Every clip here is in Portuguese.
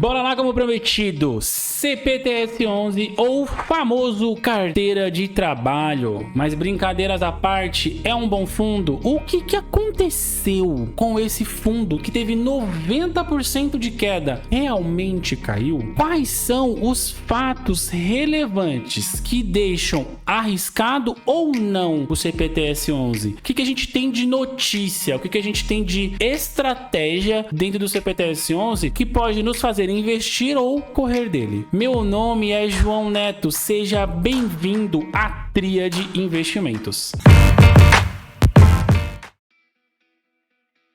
Bora lá, como prometido, CPTS-11 ou famoso carteira de trabalho. Mas brincadeiras à parte, é um bom fundo? O que aconteceu com esse fundo que teve 90% de queda? Realmente caiu? Quais são os fatos relevantes que deixam arriscado ou não o CPTS-11? O que a gente tem de notícia? O que a gente tem de estratégia dentro do CPTS-11 que pode nos fazer investir ou correr dele? Meu nome é João Neto, seja bem-vindo à Tríade Investimentos.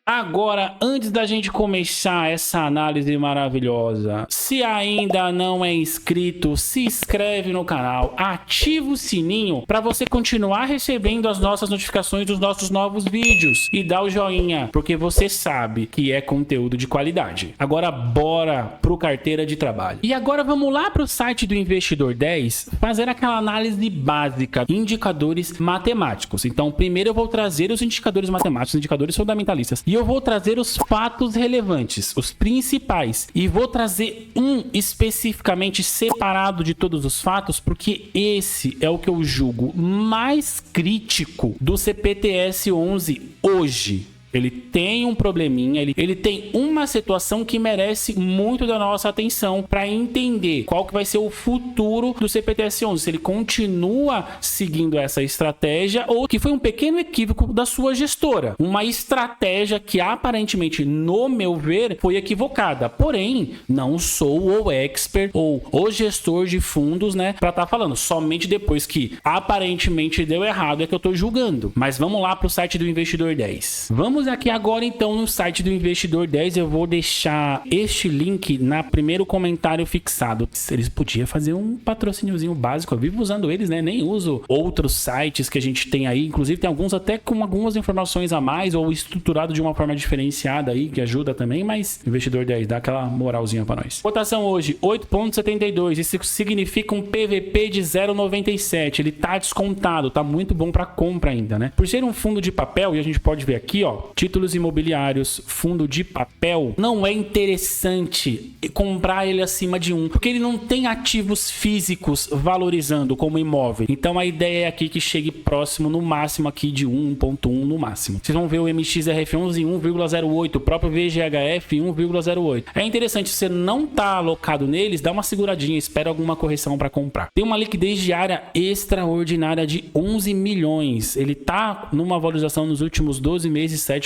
Agora, antes da gente começar essa análise maravilhosa, se ainda não é inscrito, se inscreve no canal, ativa o sininho para você continuar recebendo as nossas notificações dos nossos novos vídeos e dá o joinha, porque você sabe que é conteúdo de qualidade. Agora, bora pro carteira de trabalho. E agora vamos lá pro site do Investidor 10 fazer aquela análise básica, indicadores matemáticos. Então, primeiro eu vou trazer os indicadores matemáticos, indicadores fundamentalistas. E eu vou trazer os fatos relevantes, os principais, e vou trazer um especificamente separado de todos os fatos, porque esse é o que eu julgo mais crítico do CPTS-11 hoje. Ele tem um probleminha, ele tem uma situação que merece muito da nossa atenção para entender qual que vai ser o futuro do CPTS-11, se ele continua seguindo essa estratégia ou que foi um pequeno equívoco da sua gestora. Uma estratégia que aparentemente, no meu ver, foi equivocada. Porém, não sou o expert ou o gestor de fundos, né, para estar falando. Somente depois que aparentemente deu errado é que eu tô julgando. Mas vamos lá pro site do Investidor 10. Vamos aqui agora então no site do Investidor 10, eu vou deixar este link na primeiro comentário fixado. Eles podiam fazer um patrocíniozinho básico, eu vivo usando eles, né? Nem uso outros sites que a gente tem aí, inclusive tem alguns até com algumas informações a mais ou estruturado de uma forma diferenciada aí, que ajuda também, mas Investidor 10 dá aquela moralzinha para nós. Cotação hoje 8,72, isso significa um PVP de 0,97, ele tá descontado, tá muito bom para compra ainda, né? Por ser um fundo de papel, e a gente pode ver aqui, ó, títulos imobiliários, fundo de papel, não é interessante comprar ele acima de 1, porque ele não tem ativos físicos valorizando como imóvel. Então a ideia é aqui que chegue próximo, no máximo aqui de 1,1 no máximo. Vocês vão ver o MXRF11 em 1,08, o próprio VGHF em 1,08. É interessante, se você não tá alocado neles, dá uma seguradinha, espera alguma correção para comprar. Tem uma liquidez diária extraordinária de 11 milhões. Ele tá numa valorização nos últimos 12 meses, 7,26.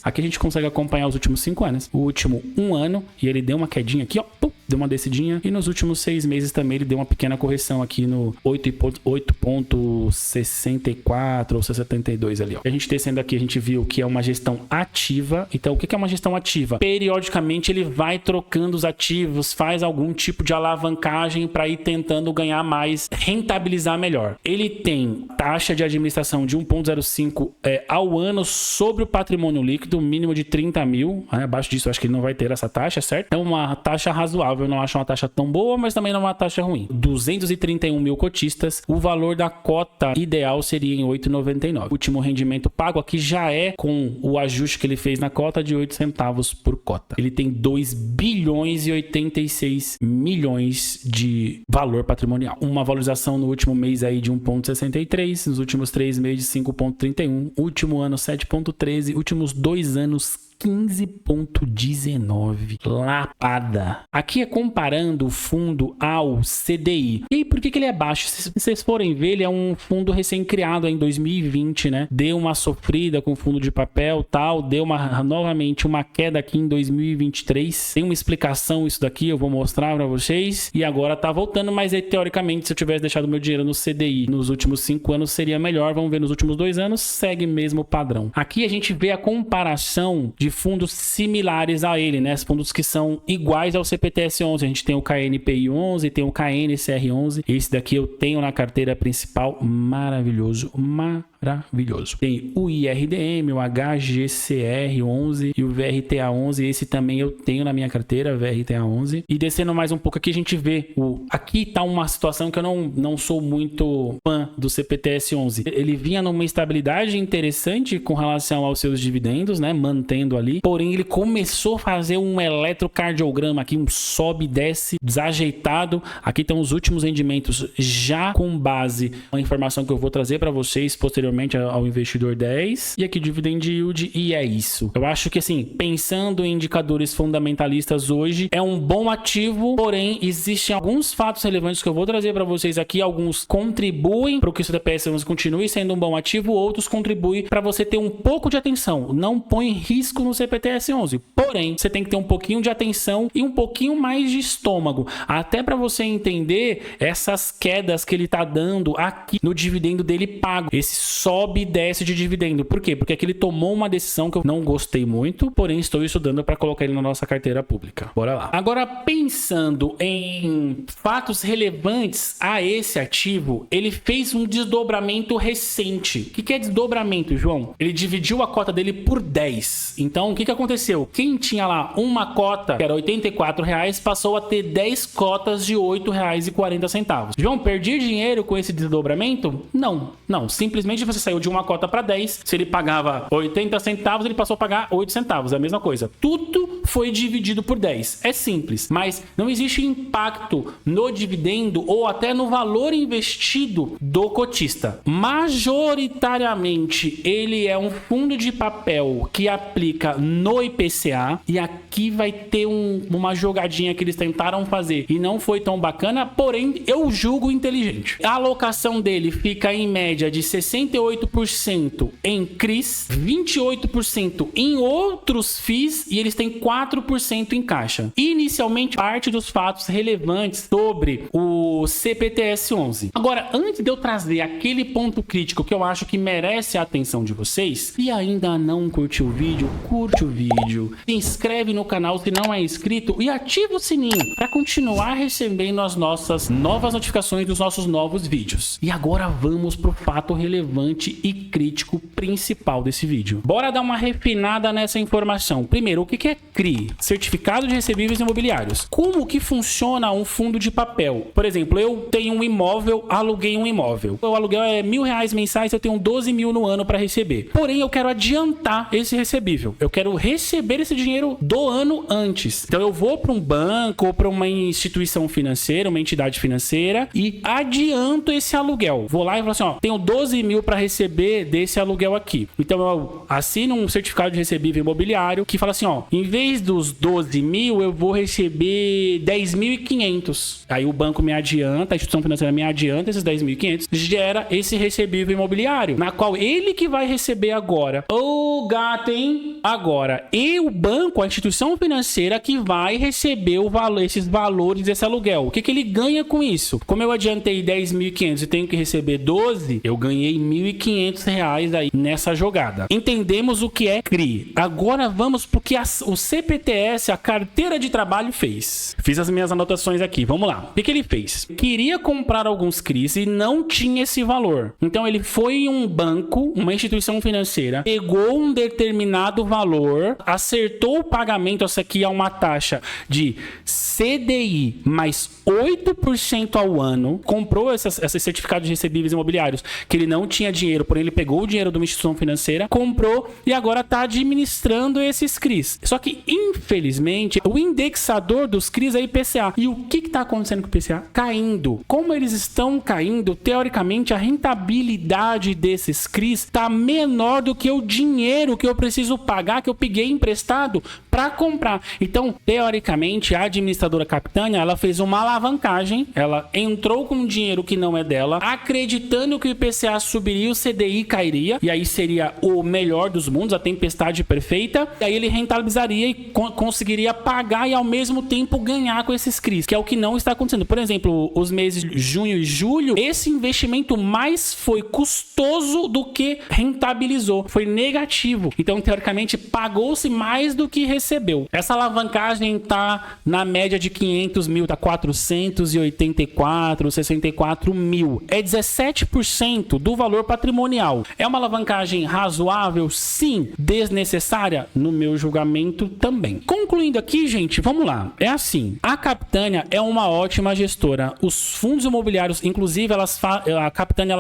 Aqui a gente consegue acompanhar os últimos 5 anos. O último 1 ano, e ele deu uma quedinha aqui, ó, deu uma descidinha. E nos últimos 6 meses também ele deu uma pequena correção aqui no 8,64 ou 72 ali, ó. A gente descendo aqui, a gente viu que é uma gestão ativa. Então, o que é uma gestão ativa? Periodicamente ele vai trocando os ativos, faz algum tipo de alavancagem para ir tentando ganhar mais, rentabilizar melhor. Ele tem taxa de administração de 1,05 ao ano sobre o patrimônio líquido, mínimo de 30 mil. Abaixo disso, eu acho que ele não vai ter essa taxa, certo? É uma taxa razoável, eu não acho uma taxa tão boa, mas também não é uma taxa ruim. 231 mil cotistas, o valor da cota ideal seria em 8,99. O último rendimento pago aqui já é com o ajuste que ele fez na cota de 8 centavos por cota. Ele tem 2 bilhões e 86 milhões de valor patrimonial. Uma valorização no último mês aí de 1,63, nos últimos 3 meses 5,31, último ano 7,13, últimos 2 anos 15,19. Lapada. Aqui é comparando o fundo ao CDI. E aí, por que ele é baixo? Se vocês forem ver, ele é um fundo recém-criado em 2020, né? Deu uma sofrida com o fundo de papel, tal. Deu novamente uma queda aqui em 2023. Tem uma explicação isso daqui, eu vou mostrar para vocês. E agora tá voltando, mas aí, teoricamente, se eu tivesse deixado meu dinheiro no CDI nos últimos 5 anos, seria melhor. Vamos ver nos últimos 2 anos, segue mesmo o padrão. Aqui a gente vê a comparação de fundos similares a ele, né? Fundos que são iguais ao CPTS-11. A gente tem o KNPI-11, tem o KNCR-11. Esse daqui eu tenho na carteira principal. Maravilhoso, maravilhoso. maravilhoso. Tem o IRDM, o HGCR11 e o VRTA11. Esse também eu tenho na minha carteira, VRTA11. E descendo mais um pouco aqui, a gente vê aqui tá uma situação que eu não sou muito fã do CPTS11. Ele vinha numa estabilidade interessante com relação aos seus dividendos, né? Mantendo ali. Porém, ele começou a fazer um eletrocardiograma aqui, um sobe e desce desajeitado. Aqui estão os últimos rendimentos já com base na informação que eu vou trazer para vocês posteriormente ao investidor 10. E aqui dividend yield, e é isso. Eu acho que assim, pensando em indicadores fundamentalistas hoje, é um bom ativo, porém existem alguns fatos relevantes que eu vou trazer para vocês aqui. Alguns contribuem para que o CPTS11 continue sendo um bom ativo, outros contribuem para você ter um pouco de atenção. Não põe risco no CPTS11, porém você tem que ter um pouquinho de atenção e um pouquinho mais de estômago, até para você entender essas quedas que ele tá dando aqui no dividendo dele pago, esse sobe e desce de dividendo. Por quê? Porque aqui ele tomou uma decisão que eu não gostei muito, porém estou estudando para colocar ele na nossa carteira pública. Bora lá. Agora, pensando em fatos relevantes a esse ativo, ele fez um desdobramento recente. O que é desdobramento, João? Ele dividiu a cota dele por 10. Então, o que aconteceu? Quem tinha lá uma cota que era R$ 84, passou a ter 10 cotas de R$ 8,40. João, perdi dinheiro com esse desdobramento? Não. Simplesmente você saiu de uma cota para 10. Se ele pagava 80 centavos, ele passou a pagar 8 centavos. É a mesma coisa. Tudo foi dividido por 10. É simples. Mas não existe impacto no dividendo ou até no valor investido do cotista. Majoritariamente, ele é um fundo de papel que aplica no IPCA. E aqui vai ter uma jogadinha que eles tentaram fazer e não foi tão bacana, porém eu julgo inteligente. A alocação dele fica em média de 68% em CRIs, 28% em outros FIIs e eles têm 4% em caixa. Inicialmente, parte dos fatos relevantes sobre o CPTS11. Agora, antes de eu trazer aquele ponto crítico que eu acho que merece a atenção de vocês, e ainda não curtiu o vídeo, curte o vídeo, se inscreve no canal se não é inscrito e ativa o sininho para continuar recebendo as nossas novas notificações dos nossos novos vídeos. E agora vamos pro fato relevante e crítico principal desse vídeo. Bora dar uma refinada nessa informação. Primeiro, o que é CRI? Certificado de Recebíveis Imobiliários. Como que funciona um fundo de papel? Por exemplo, eu tenho um imóvel, aluguei um imóvel. O aluguel é R$1.000 mensais, eu tenho 12 mil no ano para receber. Porém, eu quero adiantar esse recebível. Eu quero receber esse dinheiro do ano antes. Então, eu vou para um banco ou para uma instituição financeira, uma entidade financeira e adianto esse aluguel. Vou lá e falo assim, ó, tenho 12 mil para receber desse aluguel aqui. Então, eu assino um certificado de recebível imobiliário que fala assim, ó, em vez dos 12 mil, eu vou receber 10.500. Aí o banco me adianta, a instituição financeira me adianta esses 10.500, gera esse recebível imobiliário, na qual ele que vai receber agora. Ô, gato, hein? Agora, e o banco, a instituição financeira que vai receber o valor, esses valores desse aluguel. O que ele ganha com isso? Como eu adiantei 10.500 e tenho que receber 12, eu ganhei R$1.500 aí nessa jogada. Entendemos o que é CRI. Agora vamos pro que o CPTS, a carteira de trabalho, fez. Fiz as minhas anotações aqui. Vamos lá. O que ele fez? Queria comprar alguns CRIs e não tinha esse valor. Então ele foi em um banco, uma instituição financeira, pegou um determinado valor, acertou o pagamento, essa aqui é uma taxa de CDI mais 8% ao ano, comprou esses certificados de recebíveis imobiliários que ele não tinha dinheiro, porém ele pegou o dinheiro de uma instituição financeira, comprou e agora está administrando esses CRIs. Só que, infelizmente, o indexador dos CRIs é IPCA. E o que está acontecendo com o IPCA? Caindo. Como eles estão caindo, teoricamente, a rentabilidade desses CRIs está menor do que o dinheiro que eu preciso pagar, que eu peguei emprestado para comprar. Então, teoricamente, a administradora capitânia, ela fez uma alavancagem, ela entrou com dinheiro que não é dela, acreditando que o IPCA subiria, o CDI cairia, e aí seria o melhor dos mundos, a tempestade perfeita, e aí ele rentabilizaria e conseguiria pagar e ao mesmo tempo ganhar com esses CRIs, que é o que não está acontecendo. Por exemplo, os meses de junho e julho, esse investimento mais foi custoso do que rentabilizou, foi negativo. Então, teoricamente, pagou-se mais do que recebeu. recebeu. Essa alavancagem tá na média de 500 mil, tá 484, 64 mil. É 17% do valor patrimonial. É uma alavancagem razoável? Sim. Desnecessária? No meu julgamento, também. Concluindo aqui, gente, vamos lá. É assim, a Capitânia é uma ótima gestora. Os fundos imobiliários, inclusive, a Capitânia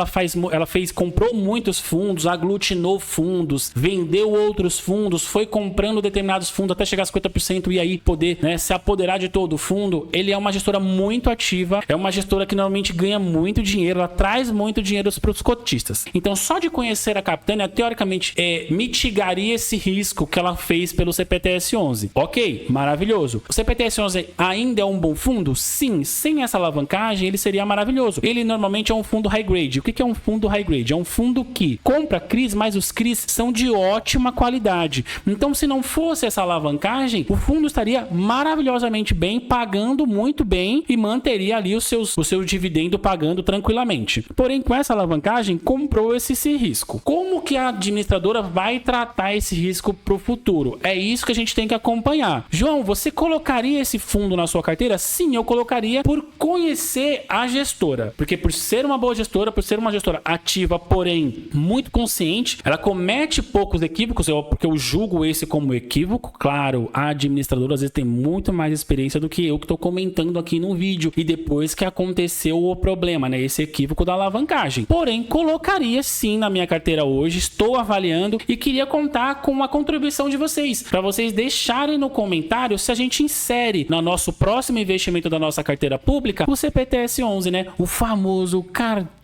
comprou muitos fundos, aglutinou fundos, vendeu outros fundos, foi comprando determinados fundos até chegar a 50% e aí poder, né, se apoderar de todo o fundo. Ele é uma gestora muito ativa, é uma gestora que normalmente ganha muito dinheiro, ela traz muito dinheiro para os cotistas. Então, só de conhecer a Capitânia, teoricamente, mitigaria esse risco que ela fez pelo CPTS 11. Ok, maravilhoso. O CPTS 11 ainda é um bom fundo? Sim, sem essa alavancagem ele seria maravilhoso. Ele normalmente é um fundo high grade. O que é um fundo high grade? É um fundo que compra CRIs, mas os CRIs são de ótima qualidade. Então, se não fosse essa alavancagem, o fundo estaria maravilhosamente bem, pagando muito bem e manteria ali o seu dividendo pagando tranquilamente. Porém, com essa alavancagem, comprou esse risco. Como que a administradora vai tratar esse risco para o futuro? É isso que a gente tem que acompanhar. João, você colocaria esse fundo na sua carteira? Sim, eu colocaria por conhecer a gestora. Porque por ser uma boa gestora, por ser uma gestora ativa, porém muito consciente, ela comete poucos equívocos, porque eu julgo esse como equívoco. Claro, a administradora às vezes tem muito mais experiência do que eu que estou comentando aqui no vídeo. E depois que aconteceu o problema, né? Esse equívoco da alavancagem. Porém, colocaria sim na minha carteira hoje, estou avaliando e queria contar com a contribuição de vocês, para vocês deixarem no comentário se a gente insere no nosso próximo investimento da nossa carteira pública o CPTS 11, né? O famoso carteira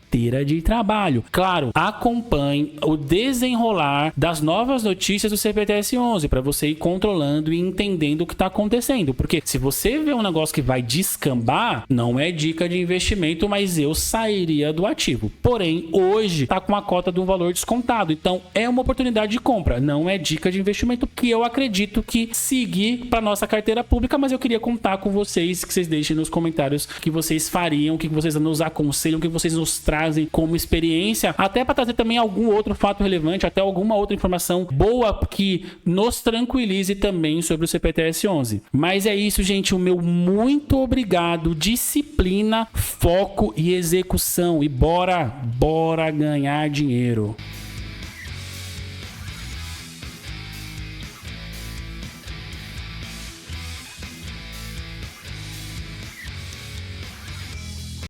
de trabalho. Claro, acompanhe o desenrolar das novas notícias do CPTS 11 para você ir controlando e entendendo o que está acontecendo, porque se você vê um negócio que vai descambar, não é dica de investimento, mas eu sairia do ativo. Porém, hoje está com a cota de um valor descontado, então é uma oportunidade de compra, não é dica de investimento que eu acredito que seguir para nossa carteira pública, mas eu queria contar com vocês, que vocês deixem nos comentários o que vocês fariam, o que vocês nos aconselham, o que vocês nos trazem como experiência, até para trazer também algum outro fato relevante, até alguma outra informação boa que nos tranquilize também sobre o CPTS 11. Mas é isso, gente, o meu muito obrigado, disciplina, foco e execução, e bora ganhar dinheiro.